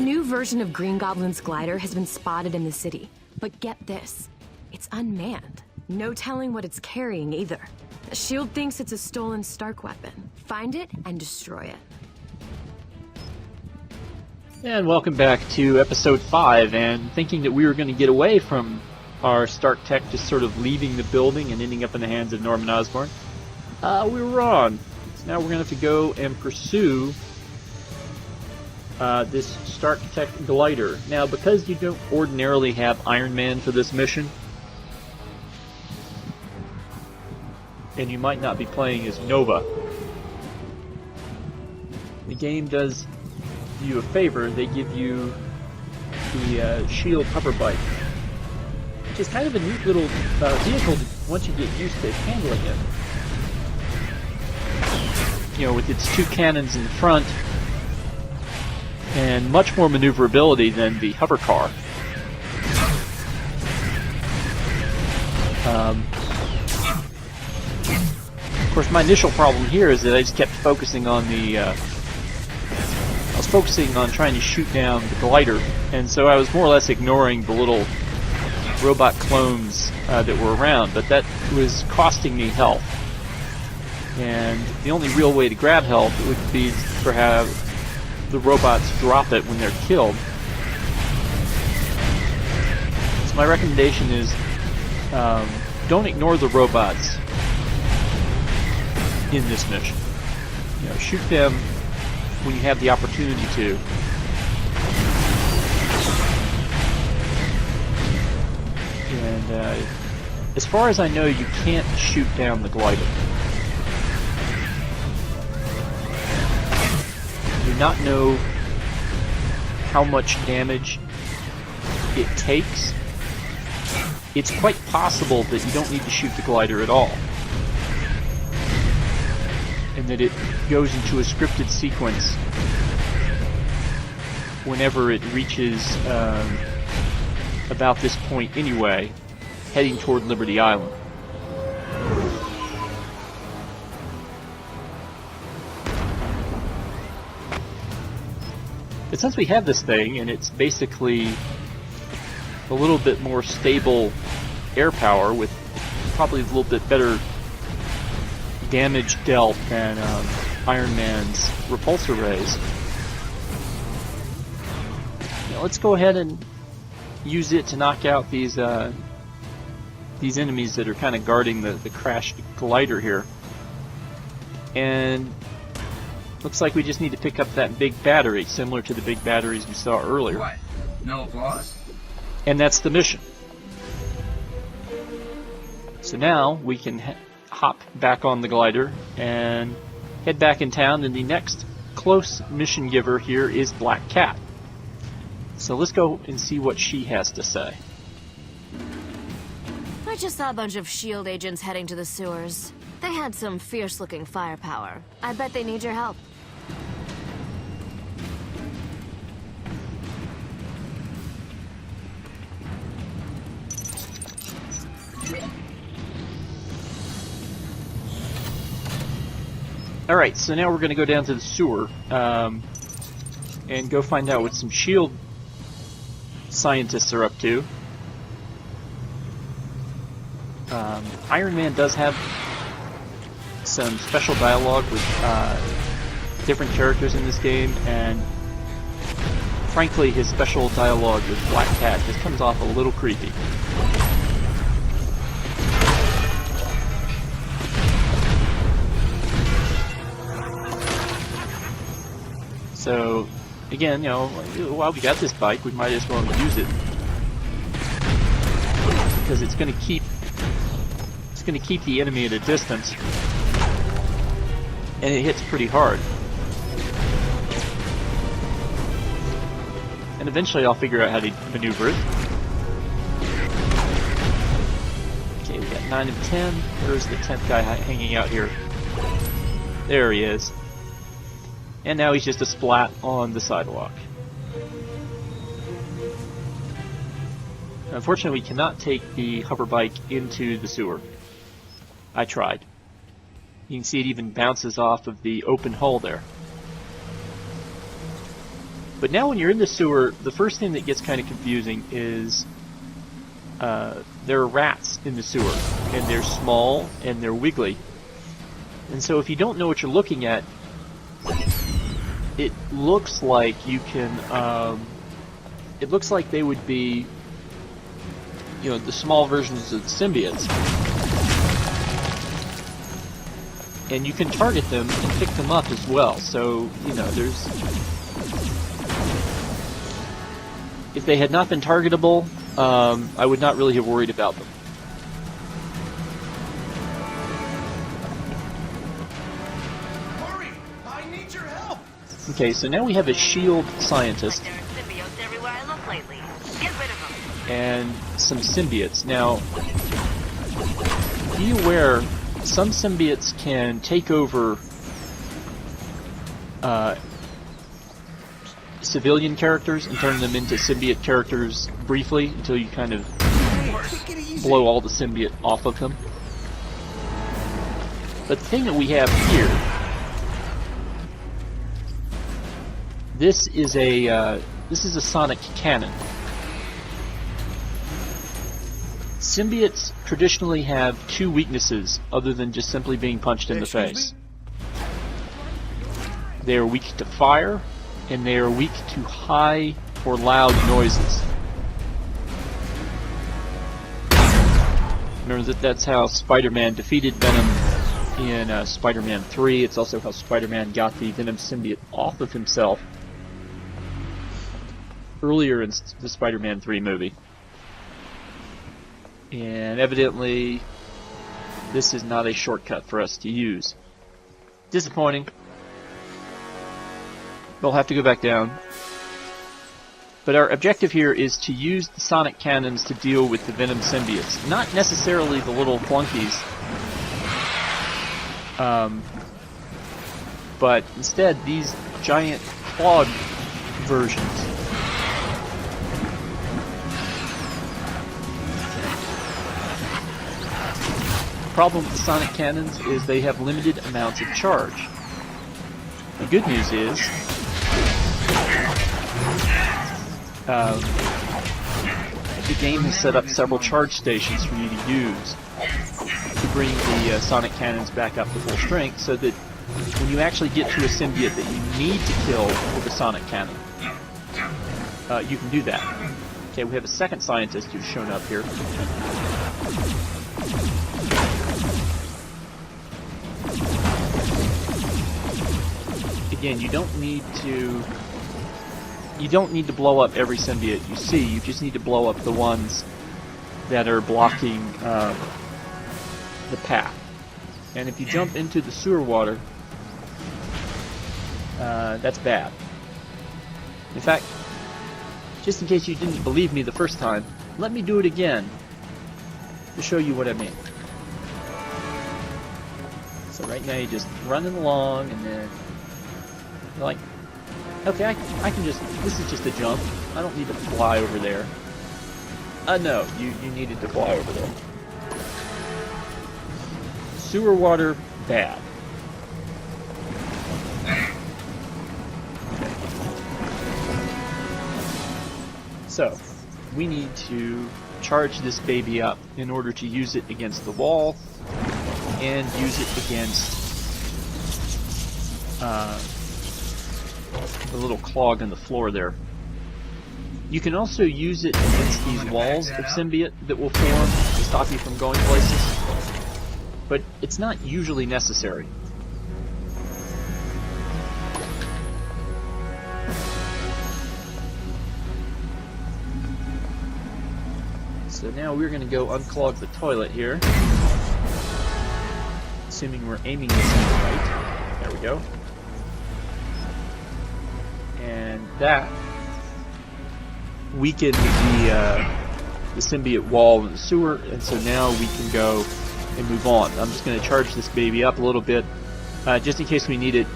A new version of Green Goblin's glider has been spotted in the city. But get this, it's unmanned. No telling what it's carrying either. S.H.I.E.L.D. thinks it's a stolen Stark weapon. Find it and destroy it. And welcome back to episode 5, and thinking that we were going to get away from our Stark tech just sort of leaving the building and ending up in the hands of Norman Osborn, we were wrong. So now we're going to have to go and pursue this Stark tech glider. Now, because you don't ordinarily have Iron Man for this mission, and you might not be playing as Nova, the game does you a favor. They give you the S.H.I.E.L.D. hover bike, which is kind of a neat little vehicle once you get used to handling it. You know, with its 2 cannons in the front and much more maneuverability than the hover car. Of course, my initial problem here is that I just kept focusing on the I was focusing on trying to shoot down the glider, and so I was more or less ignoring the little robot clones that were around, but that was costing me health. And the only real way to grab health would be for have the robots drop it when they're killed. So my recommendation is don't ignore the robots in this mission. You know, shoot them when you have the opportunity to. And as far as I know, you can't shoot down the glider. I do not know how much damage it takes. It's quite possible that you don't need to shoot the glider at all, and that it goes into a scripted sequence whenever it reaches about this point anyway, heading toward Liberty Island. But since we have this thing, and it's basically a little bit more stable air power with probably a little bit better damage dealt than Iron Man's repulsor rays, now let's go ahead and use it to knock out these enemies that are kind of guarding the crashed glider here. And looks like we just need to pick up that big battery, similar to the big batteries we saw earlier. What? No applause? And that's the mission. So now we can hop back on the glider and head back in town, and the next close mission giver here is Black Cat. So let's go and see what she has to say. I just saw a bunch of S.H.I.E.L.D. agents heading to the sewers. They had some fierce-looking firepower. I bet they need your help. Alright, so now we're going to go down to the sewer and go find out what some S.H.I.E.L.D. scientists are up to. Iron Man does have some special dialogue with different characters in this game, and frankly his special dialogue with Black Cat just comes off a little creepy. So, again, you know, while we got this bike, we might as well use it, because it's going to keep the enemy at a distance, and it hits pretty hard. And eventually, I'll figure out how to maneuver it. Okay, we got 9 of 10. Where's the 10th guy hanging out here? There he is. And now he's just a splat on the sidewalk. Unfortunately, we cannot take the hover bike into the sewer. I tried. You can see it even bounces off of the open hull there. But now when you're in the sewer, the first thing that gets kind of confusing is there are rats in the sewer, and they're small and they're wiggly. And so if you don't know what you're looking at, it looks like you can, it looks like they would be, you know, the small versions of the symbiotes. And you can target them and pick them up as well. So, you know, there's... If they had not been targetable, I would not really have worried about them. Hurry! I need your help! Okay, so now we have a shield scientist. There are symbiotes everywhere I look lately. Get rid of them. And some symbiotes. Now, be aware, some symbiotes can take over civilian characters and turn them into symbiote characters briefly until you kind of blow all the symbiote off of them. But the thing that we have here, this is a sonic cannon. Symbiotes traditionally have two weaknesses other than just simply being punched in the face. They are weak to fire, and they are weak to high or loud noises. Remember that's how Spider-Man defeated Venom in Spider-Man 3. It's also how Spider-Man got the Venom symbiote off of himself earlier in the Spider-Man 3 movie. And evidently, this is not a shortcut for us to use. Disappointing. We'll have to go back down. But our objective here is to use the sonic cannons to deal with the Venom symbiotes. Not necessarily the little flunkies. But instead, these giant clawed versions. The problem with the sonic cannons is they have limited amounts of charge. The good news is the game has set up several charge stations for you to use to bring the sonic cannons back up to full strength, so that when you actually get to a symbiote that you need to kill with a sonic cannon, you can do that. Okay, we have a second scientist who's shown up here. Again, you don't need to blow up every symbiote you see. You just need to blow up the ones that are blocking the path. And if you jump into the sewer water, that's bad. In fact, just in case you didn't believe me the first time, let me do it again to show you what I mean. So right now you're just running along, and then you're like, okay, I can just, this is just a jump. I don't need to fly over there. No, you needed to fly over there. Sewer water, bad. Okay. So, we need to charge this baby up in order to use it against the wall and use it against the little clog in the floor there. You can also use it against these walls of symbiote that will form to stop you from going places, but it's not usually necessary. So now we're going to go unclog the toilet here, assuming we're aiming this right. There we go. And that weakened the symbiote wall in the sewer, and so now we can go and move on. I'm just going to charge this baby up a little bit, just in case we need it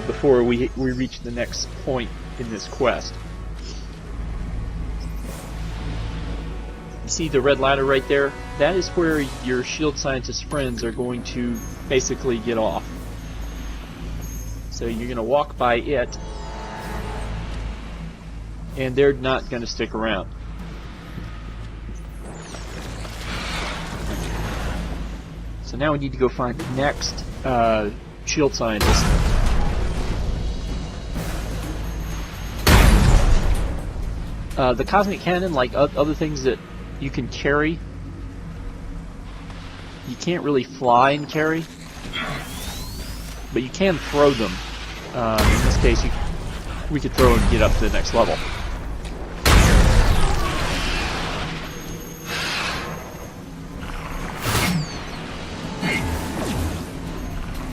before we reach the next point in this quest. You see the red ladder right there? That is where your shield scientist friends are going to basically get off. So So you're going to walk by it, and they're not going to stick around. So now we need to go find the next shield scientist. The cosmic cannon, like other things that you can carry, you can't really fly and carry, but you can throw them. In this case, we could throw and get up to the next level.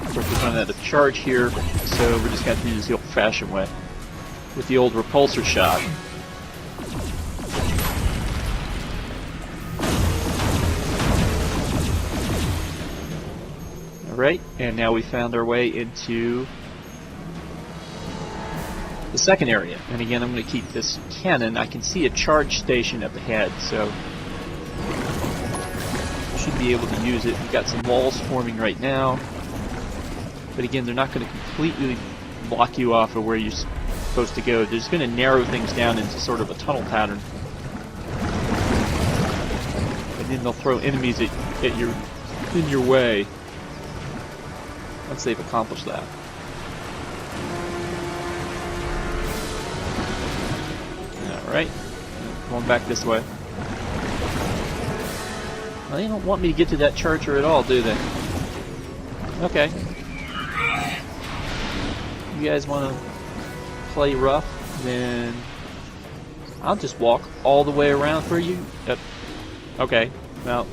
Of course, we're running out of charge here, so we're just going to do this the old-fashioned way with the old repulsor shot. Alright, and now we found our way into the second area. And again, I'm going to keep this cannon. I can see a charge station up ahead, so should be able to use it. We've got some walls forming right now. But again, they're not going to completely block you off of where you're supposed to go. They're just going to narrow things down into sort of a tunnel pattern. And then they'll throw enemies in your way once they've accomplished that. Alright, going back this way. Well, they don't want me to get to that charger at all, do they? Okay. You guys want to play rough? Then I'll just walk all the way around for you. Yep. Okay, well.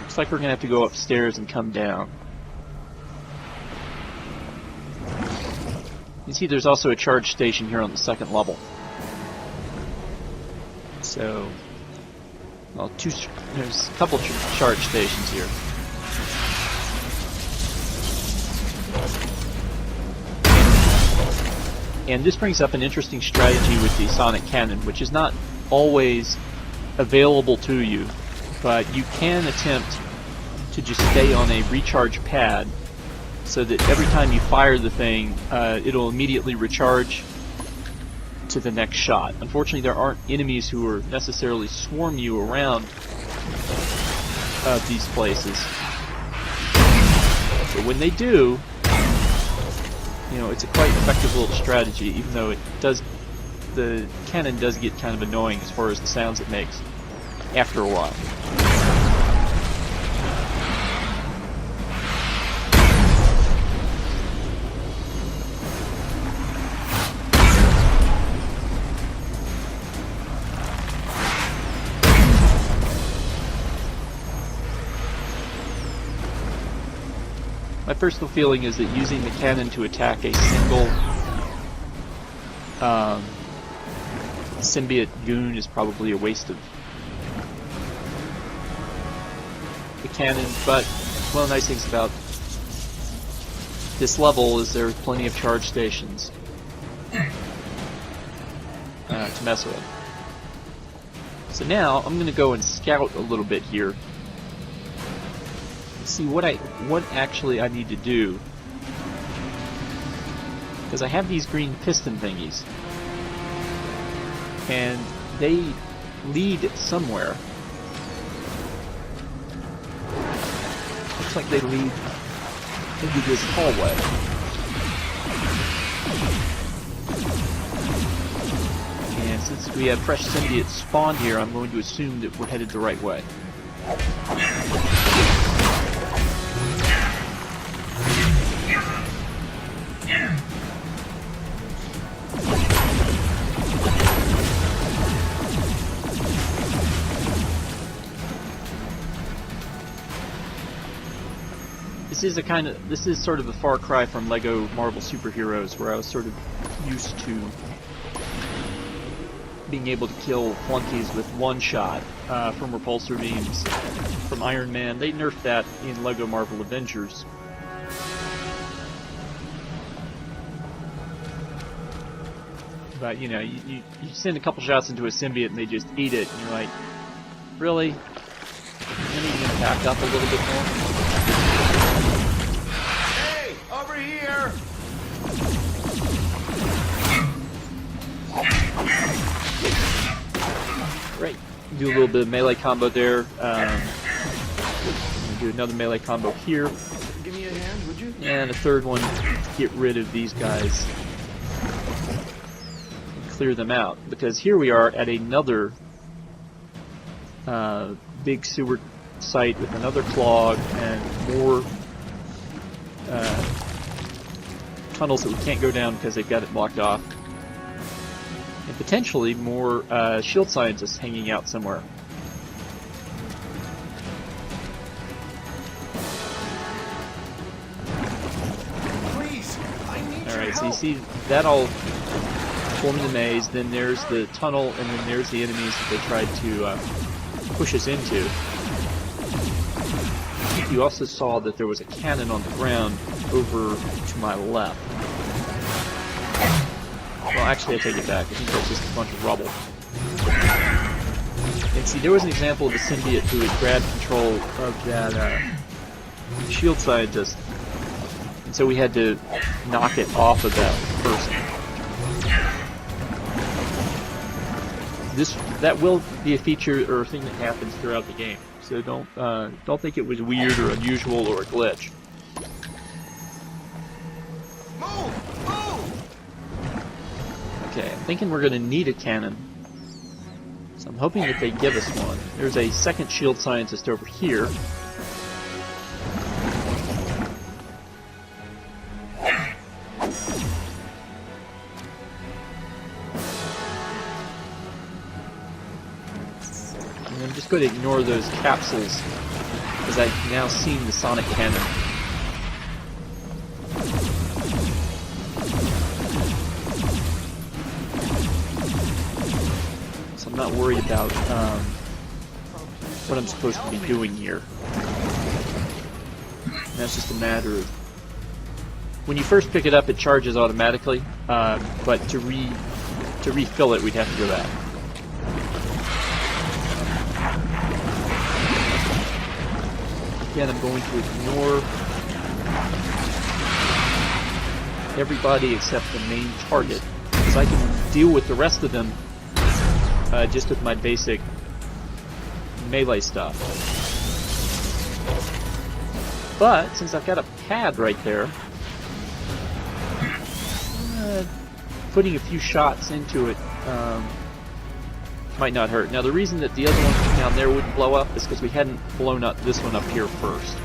Looks like we're going to have to go upstairs and come down. You see there's also a charge station here on the second level. So, well, there's a couple charge stations here. And this brings up an interesting strategy with the sonic cannon, which is not always available to you, but you can attempt to just stay on a recharge pad so that every time you fire the thing, it'll immediately recharge to the next shot. Unfortunately, there aren't enemies who are necessarily swarm you around these places. But when they do, you know, it's a quite effective little strategy, even though the cannon does get kind of annoying as far as the sounds it makes after a while. My personal feeling is that using the cannon to attack a single symbiote goon is probably a waste of the cannon, but one of the nice things about this level is there's plenty of charge stations to mess with. So now I'm going to go and scout a little bit here. See what actually I need to do, because I have these green piston thingies and they lead somewhere. Looks like they lead into this hallway. And since we have fresh symbiotes spawned here, I'm going to assume that we're headed the right way. This is sort of a far cry from Lego Marvel Superheroes, where I was sort of used to being able to kill flunkies with one shot from repulsor beams from Iron Man. They nerfed that in Lego Marvel Avengers. But you know, you send a couple shots into a symbiote and they just eat it, and you're like, really? And even back up a little bit more. Hey, over here! Right. Do a little bit of melee combo there. Do another melee combo here. Give me a hand, would you? And a third one to get rid of these guys. And clear them out. Because here we are at another big sewer site with another clog and more tunnels that we can't go down because they've got it blocked off. And potentially more shield scientists hanging out somewhere. Please, I need your Alright, so you help. see that all forming the maze, then there's the tunnel, and then there's the enemies that they tried to push us into. You also saw that there was a cannon on the ground over to my left. Well, actually, I take it back. I think that's just a bunch of rubble. And see, there was an example of a symbiote who had grabbed control of that shield scientist, and so we had to knock it off of that person. That will be a feature or a thing that happens throughout the game. So don't think it was weird or unusual or a glitch. Move! Move! Okay, I'm thinking we're going to need a cannon. So I'm hoping that they give us one. There's a second shield scientist over here. And I'm just going to ignore those capsules because I've now seen the sonic cannon. So I'm not worried about what I'm supposed to be doing here. And that's just a matter of when you first pick it up, it charges automatically, but to refill it, we'd have to go back. Again, I'm going to ignore everybody except the main target, because I can deal with the rest of them just with my basic melee stuff. But since I've got a pad right there, putting a few shots into it might not hurt. Now the reason that the other one down there wouldn't blow up is because we hadn't blown up this one up here first.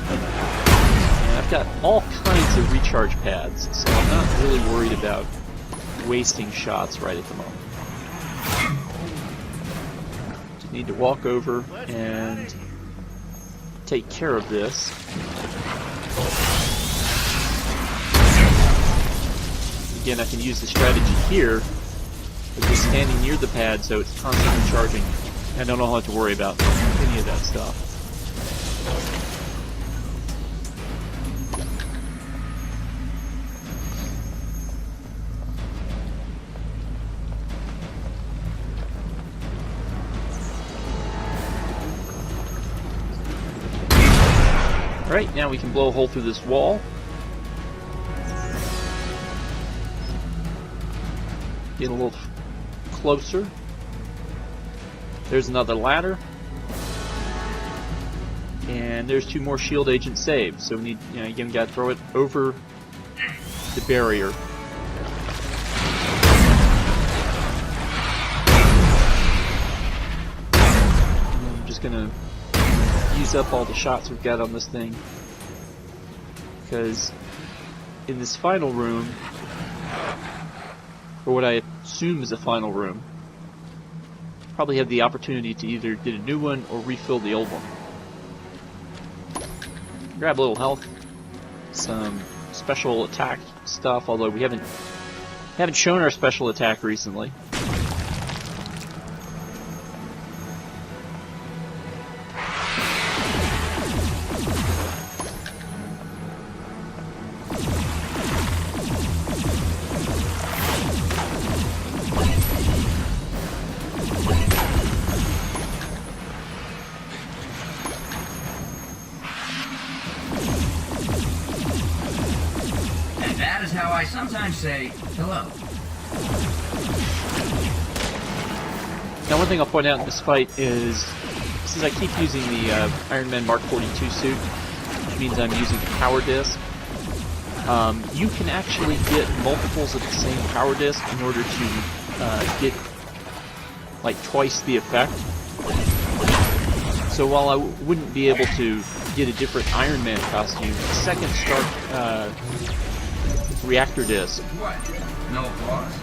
And I've got all kinds of recharge pads, so I'm not really worried about wasting shots right at the moment. Just need to walk over and take care of this. Again, I can use the strategy here of just standing near the pad so it's constantly charging. I don't have to worry about any of that stuff. Alright, now we can blow a hole through this wall. Get a little closer. There's another ladder. And there's 2 more shield agents saved. So we need, again, got to throw it over the barrier. And I'm just going to use up all the shots we've got on this thing. Because in this final room, or what I assume is a final room, probably have the opportunity to either get a new one or refill the old one. Grab a little health, some special attack stuff, although we haven't shown our special attack recently. I say hello. Now, one thing I'll point out in this fight is, since I keep using the Iron Man Mark 42 suit, which means I'm using the power disc, you can actually get multiples of the same power disc in order to get like twice the effect. So while I wouldn't be able to get a different Iron Man costume, a second Stark reactor disc What? No applause?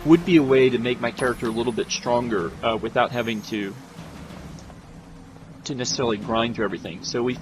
would be a way to make my character a little bit stronger without having to necessarily grind through everything. So we